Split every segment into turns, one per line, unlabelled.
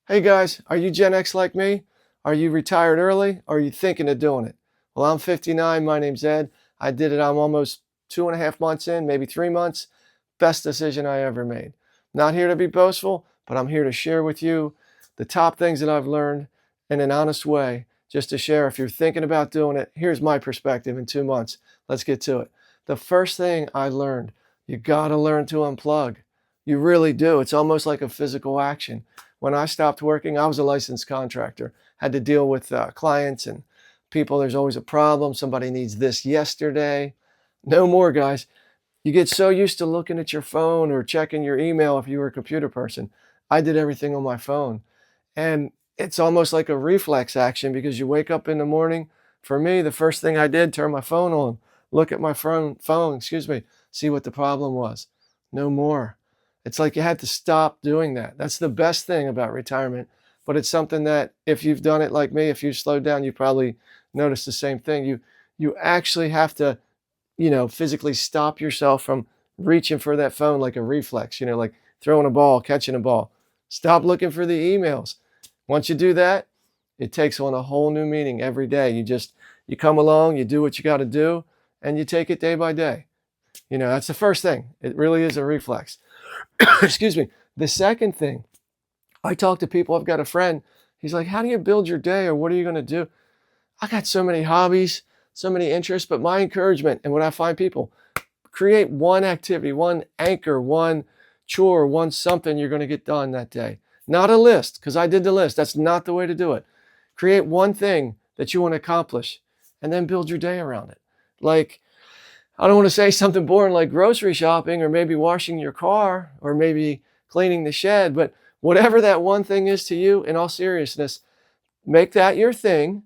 Hey guys, are you Gen X like me? Are you retired early? Or are you thinking of doing it? Well, I'm 59. My name's Ed. I did it. I'm almost 2.5 months in, maybe 3 months. Best decision I ever made. Not here to be boastful, but I'm here to share with you the top things that I've learned in an honest way, just to share. If you're thinking about doing it, here's my perspective in 2 months. Let's get to it. The first thing I learned, you got to learn to unplug. You really do. It's almost like a physical action. When I stopped working, I was a licensed contractor, had to deal with clients and people. There's always a problem. Somebody needs this yesterday. No more, guys. You get so used to looking at your phone or checking your email if you were a computer person. I did everything on my phone. And it's almost like a reflex action because you wake up in the morning. For me, the first thing I did, turn my phone on, look at my phone, see what the problem was. No more. It's like you had to stop doing that. That's the best thing about retirement. But it's something that if you've done it like me, if you slowed down, you probably noticed the same thing. You actually have to, physically stop yourself from reaching for that phone like a reflex, like throwing a ball, catching a ball. Stop looking for the emails. Once you do that, it takes on a whole new meaning every day. You come along, you do what you got to do, and you take it day by day. That's the first thing. It really is a reflex. Excuse me. The second thing, I talk to people. I've got a friend. He's like, how do you build your day, or what are you going to do? I got so many hobbies, so many interests, but my encouragement and what I find people, create one activity, one anchor, one chore, one something you're going to get done that day. Not a list, because I did the list. That's not the way to do it. Create one thing that you want to accomplish and then build your day around it. Like, I don't want to say something boring like grocery shopping or maybe washing your car or maybe cleaning the shed, but whatever that one thing is to you, in all seriousness, make that your thing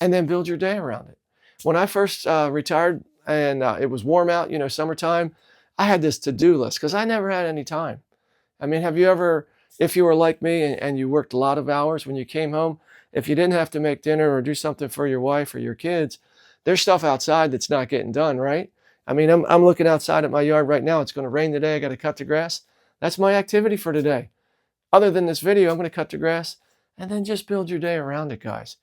and then build your day around it. When I first retired and it was warm out, summertime, I had this to-do list because I never had any time. I mean, have you ever, if you were like me and you worked a lot of hours when you came home, if you didn't have to make dinner or do something for your wife or your kids, there's stuff outside that's not getting done, right? I mean, I'm looking outside at my yard right now. It's going to rain today. I got to cut the grass. That's my activity for today. Other than this video, I'm going to cut the grass and then just build your day around it, guys.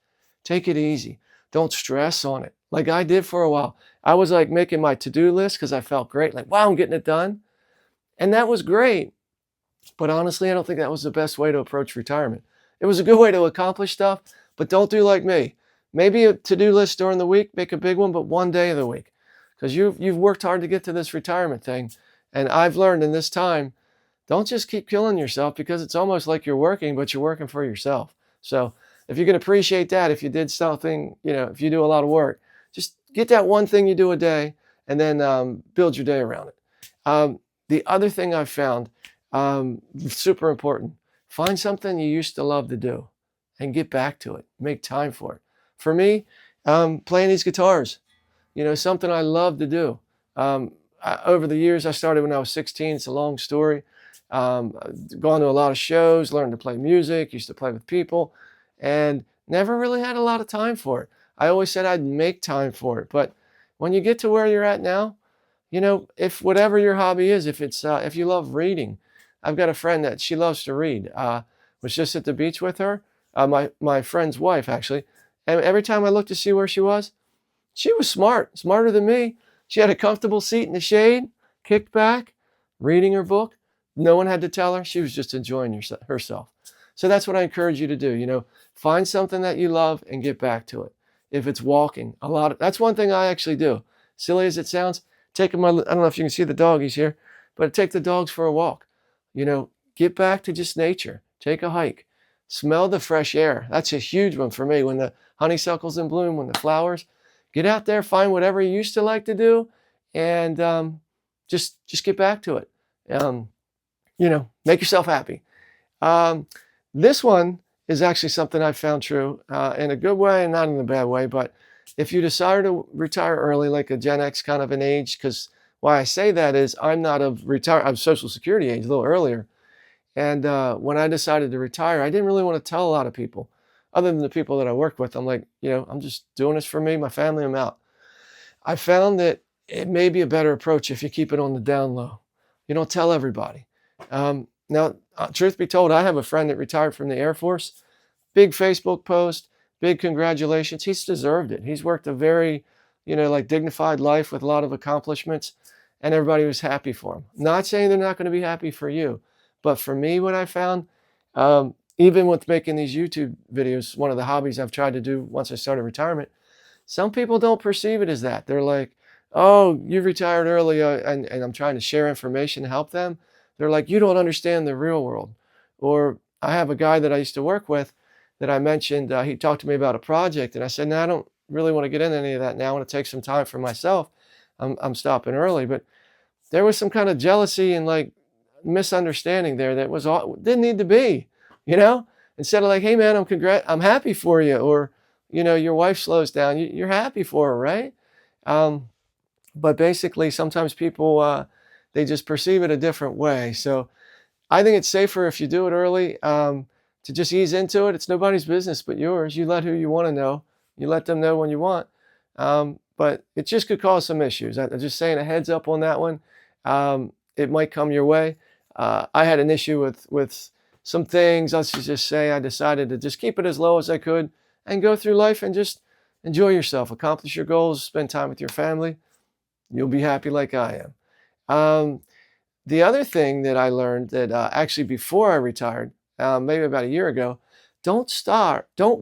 Take it easy. Don't stress on it like I did for a while. I was like making my to-do list because I felt great. Like, wow, I'm getting it done. And that was great. But honestly, I don't think that was the best way to approach retirement. It was a good way to accomplish stuff, but don't do like me. Maybe a to-do list during the week, make a big one, but one day of the week. Because you've worked hard to get to this retirement thing. And I've learned in this time, don't just keep killing yourself because it's almost like you're working, but you're working for yourself. So if you can appreciate that, if you did something, if you do a lot of work, just get that one thing you do a day and then build your day around it. The other thing I've found, super important, find something you used to love to do and get back to it. Make time for it. For me, playing these guitars, something I love to do. Over the years, I started when I was 16. It's a long story. Gone to a lot of shows, learned to play music, used to play with people, and never really had a lot of time for it. I always said I'd make time for it. But when you get to where you're at now, if whatever your hobby is, if you love reading, I've got a friend that she loves to read. Was just at the beach with her, my friend's wife actually, and every time I looked to see where she was smart, smarter than me. She had a comfortable seat in the shade, kicked back, reading her book. No one had to tell her. She was just enjoying herself. So that's what I encourage you to do. Find something that you love and get back to it. If it's walking, that's one thing I actually do. Silly as it sounds, I don't know if you can see the doggies here, but take the dogs for a walk. Get back to just nature. Take a hike. Smell the fresh air. That's a huge one for me. When the honeysuckle's in bloom, when the flowers, get out there, find whatever you used to like to do, and just get back to it. Make yourself happy. This one is actually something I found true in a good way and not in a bad way. But if you decide to retire early, like a Gen X kind of an age, because why I say that is I'm Social Security age, a little earlier. And when I decided to retire, I didn't really want to tell a lot of people, other than the people that I worked with. I'm like, I'm just doing this for me, my family, I'm out. I found that it may be a better approach if you keep it on the down low. You don't tell everybody. Now, truth be told, I have a friend that retired from the Air Force. Big Facebook post, big congratulations. He's deserved it. He's worked a very, like dignified life with a lot of accomplishments, and everybody was happy for him. Not saying they're not going to be happy for you, but for me, what I found, even with making these YouTube videos, one of the hobbies I've tried to do once I started retirement, some people don't perceive it as that. They're like, oh, you retired early, and I'm trying to share information to help them. They're like, you don't understand the real world. Or I have a guy that I used to work with that I mentioned, he talked to me about a project, and I said, no, I don't really want to get into any of that now. I want to take some time for myself. I'm stopping early. But there was some kind of jealousy and like misunderstanding there that was all didn't need to be, you know? Instead of like, hey man, I'm happy for you, or your wife slows down, you're happy for her, right? But basically, sometimes people they just perceive it a different way. So I think it's safer if you do it early, to just ease into it. It's nobody's business but yours. You let who you want to know. You let them know when you want. But it just could cause some issues. I'm just saying a heads up on that one. It might come your way. I had an issue with some things. Let's just say I decided to just keep it as low as I could and go through life and just enjoy yourself, accomplish your goals, spend time with your family. You'll be happy like I am. The other thing that I learned that actually before I retired, maybe about a year ago, don't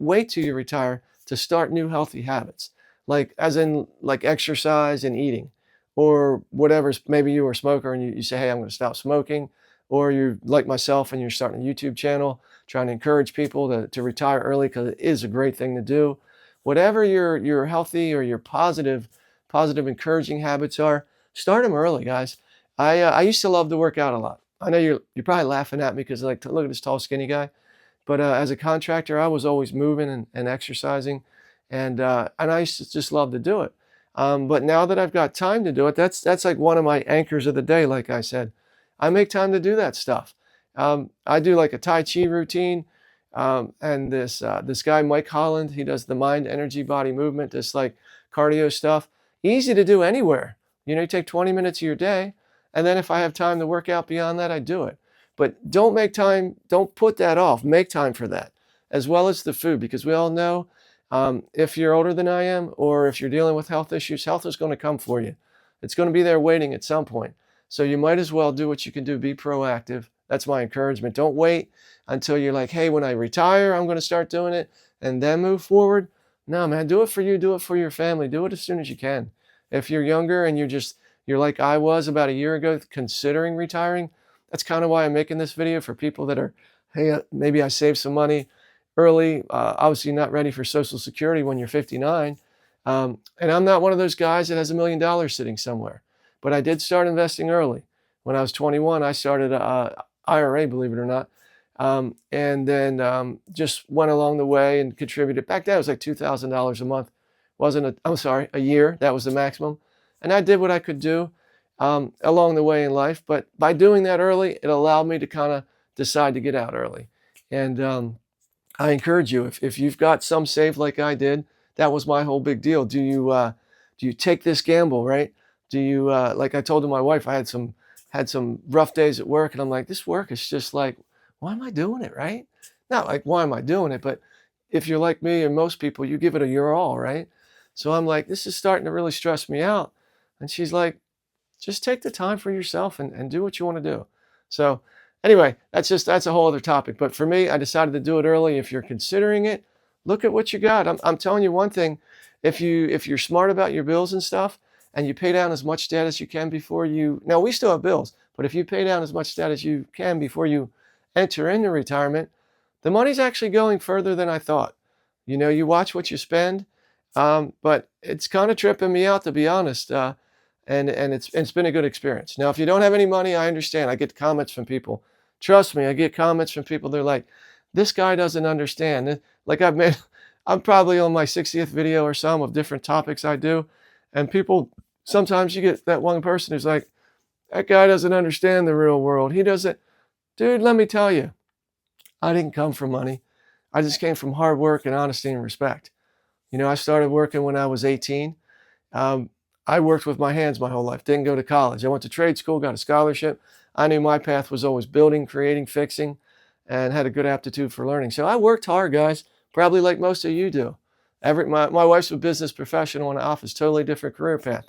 wait till you retire to start new healthy habits, like as in like exercise and eating, or whatever. Maybe you were a smoker and you say, hey, I'm going to stop smoking, or you're like myself and you're starting a YouTube channel, trying to encourage people to retire early because it is a great thing to do. Whatever your healthy or your positive encouraging habits are, start them early, guys. I used to love to work out a lot. I know you're probably laughing at me because like, look at this tall, skinny guy. But as a contractor, I was always moving and exercising, and I used to just love to do it. But now that I've got time to do it, that's like one of my anchors of the day. Like I said, I make time to do that stuff. I do like a Tai Chi routine, and this guy Mike Holland, he does the mind, energy, body movement, this like cardio stuff. Easy to do anywhere. You take 20 minutes of your day, and then if I have time to work out beyond that, I do it. But don't put that off. Make time for that, as well as the food, because we all know if you're older than I am, or if you're dealing with health issues, health is going to come for you. It's going to be there waiting at some point. So you might as well do what you can do. Be proactive. That's my encouragement. Don't wait until you're like, hey, when I retire, I'm going to start doing it and then move forward. No, man, do it for you. Do it for your family. Do it as soon as you can. If you're younger and you're like I was about a year ago, considering retiring, that's kind of why I'm making this video, for people that are, hey, maybe I saved some money early. Obviously not ready for Social Security when you're 59. And I'm not one of those guys that has $1 million sitting somewhere. But I did start investing early. When I was 21, I started a IRA, believe it or not. And then just went along the way and contributed. Back then it was like $2,000 a month. A year. That was the maximum. And I did what I could do along the way in life. But by doing that early, it allowed me to kind of decide to get out early. And I encourage you, if you've got some saved like I did, that was my whole big deal. Do you take this gamble, right? Do you like I told my wife, I had some rough days at work, and I'm like, this work is just like, why am I doing it, right? Not like, why am I doing it? But if you're like me and most people, you give it your all, right? So I'm like, this is starting to really stress me out. And she's like, just take the time for yourself and do what you want to do. So anyway, that's a whole other topic. But for me, I decided to do it early. If you're considering it, look at what you got. I'm telling you one thing, if you're smart about your bills and stuff, and you pay down as much debt as you can now we still have bills, but if you pay down as much debt as you can before you enter into retirement, the money's actually going further than I thought. You watch what you spend, but it's kind of tripping me out, to be honest. And it's been a good experience. Now, if you don't have any money, I understand. I get comments from people. Trust me, I get comments from people. They're like, this guy doesn't understand. Like I'm probably on my 60th video or some of different topics I do. And people, sometimes you get that one person who's like, that guy doesn't understand the real world. He doesn't. Dude, let me tell you, I didn't come from money. I just came from hard work and honesty and respect. I started working when I was 18. I worked with my hands my whole life. Didn't go to college. I went to trade school, got a scholarship. I knew my path was always building, creating, fixing, and had a good aptitude for learning. So I worked hard, guys, probably like most of you do. My wife's a business professional in the office, totally different career path.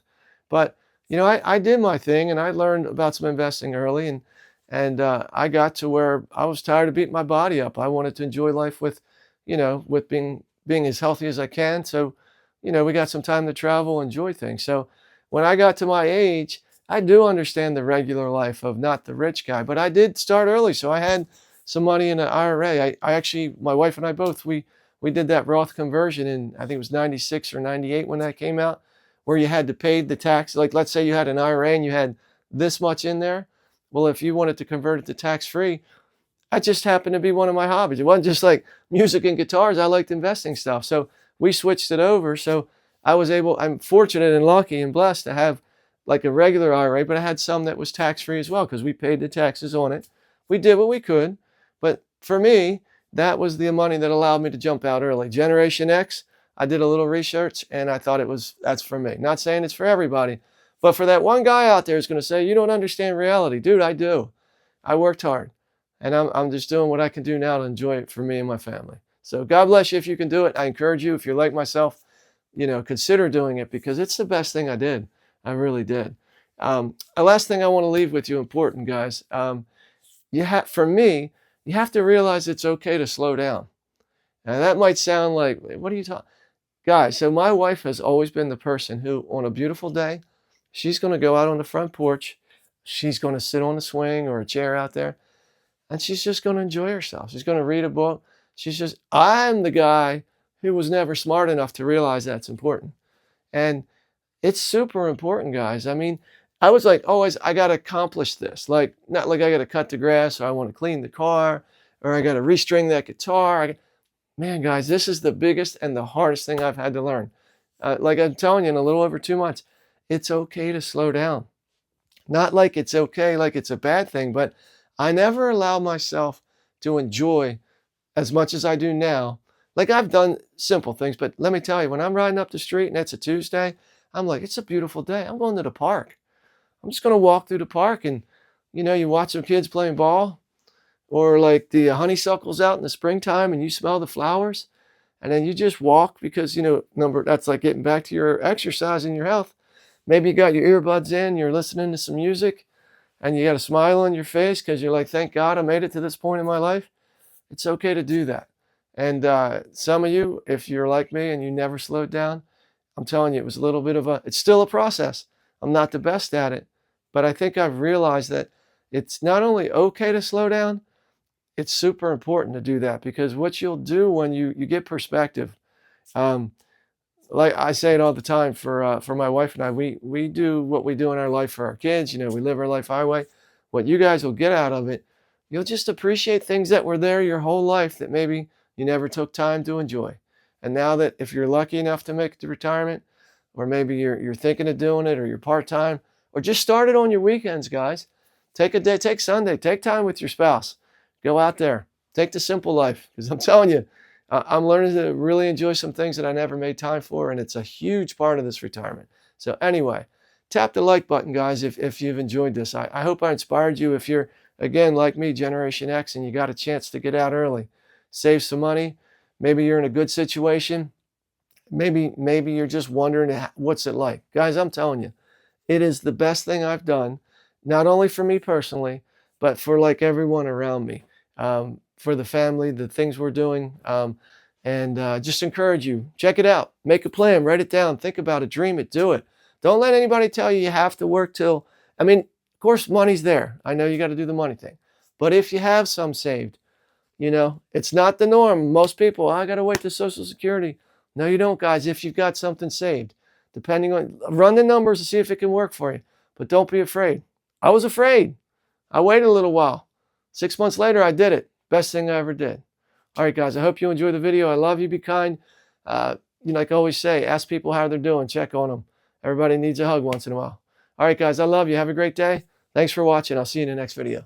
But, I did my thing and I learned about some investing early, and I got to where I was tired of beating my body up. I wanted to enjoy life with being as healthy as I can. So, we got some time to travel, enjoy things. So when I got to my age, I do understand the regular life of not the rich guy, but I did start early. So I had some money in an IRA. I actually, my wife and I both, we did that Roth conversion in, I think it was 96 or 98 when that came out, where you had to pay the tax. Like, let's say you had an IRA and you had this much in there. Well, if you wanted to convert it to tax free, that just happened to be one of my hobbies. It wasn't just like music and guitars. I liked investing stuff. So we switched it over. So I'm fortunate and lucky and blessed to have like a regular IRA, but I had some that was tax free as well because we paid the taxes on it. We did what we could. But for me, that was the money that allowed me to jump out early. Generation X, I did a little research and I thought that's for me. Not saying it's for everybody, but for that one guy out there who's going to say, you don't understand reality. Dude, I do. I worked hard. And I'm just doing what I can do now to enjoy it for me and my family. So God bless you if you can do it. I encourage you, if you're like myself, consider doing it because it's the best thing I did. I really did. The last thing I want to leave with you, important guys. For me, you have to realize it's okay to slow down. Now that might sound like, what are you talking? Guys, so my wife has always been the person who, on a beautiful day, she's going to go out on the front porch. She's going to sit on a swing or a chair out there. And she's just going to enjoy herself. She's going to read a book. I'm the guy who was never smart enough to realize that's important. And it's super important, guys. I mean, I was like, always, I got to accomplish this. Like, not like I got to cut the grass or I want to clean the car or I got to restring that guitar. Man, guys, this is the biggest and the hardest thing I've had to learn. Like I'm telling you, in a little over 2 months, it's okay to slow down. Not like it's okay, like it's a bad thing, but I never allow myself to enjoy as much as I do now. Like I've done simple things, but let me tell you, when I'm riding up the street and it's a Tuesday, I'm like, it's a beautiful day. I'm going to the park. I'm just going to walk through the park and, you watch some kids playing ball or like the honeysuckles out in the springtime and you smell the flowers and then you just walk because, that's like getting back to your exercise and your health. Maybe you got your earbuds in, you're listening to some music. And you got a smile on your face because you're like, thank God I made it to this point in my life. It's okay to do that. And some of you, if you're like me and you never slowed down, I'm telling you, it was a little bit it's still a process. I'm not the best at it. But I think I've realized that it's not only okay to slow down, it's super important to do that because what you'll do when you get perspective, like I say it all the time for my wife and I, we do what we do in our life for our kids. We live our life our way. What you guys will get out of it, you'll just appreciate things that were there your whole life that maybe you never took time to enjoy. And now that if you're lucky enough to make it to retirement, or maybe you're thinking of doing it, or you're part-time, or just start it on your weekends, guys. Take a day, take Sunday, take time with your spouse. Go out there, take the simple life. Because I'm telling you, I'm learning to really enjoy some things that I never made time for, and it's a huge part of this retirement. So anyway, tap the like button, guys, if you've enjoyed this. I hope I inspired you. If you're, again, like me, Generation X, and you got a chance to get out early, save some money. Maybe you're in a good situation. Maybe you're just wondering, what's it like? Guys, I'm telling you, it is the best thing I've done, not only for me personally, but for like everyone around me. For the family, the things we're doing, and just encourage you. Check it out. Make a plan. Write it down. Think about it. Dream it. Do it. Don't let anybody tell you have to work till, of course, money's there. I know you got to do the money thing. But if you have some saved, it's not the norm. Most people, I got to wait to Social Security. No, you don't, guys. If you've got something saved, run the numbers to see if it can work for you. But don't be afraid. I was afraid. I waited a little while. 6 months later, I did it. Best thing I ever did. All right, guys, I hope you enjoy the video. I love you. Be kind. Like I always say, ask people how they're doing. Check on them. Everybody needs a hug once in a while. All right, guys, I love you. Have a great day. Thanks for watching. I'll see you in the next video.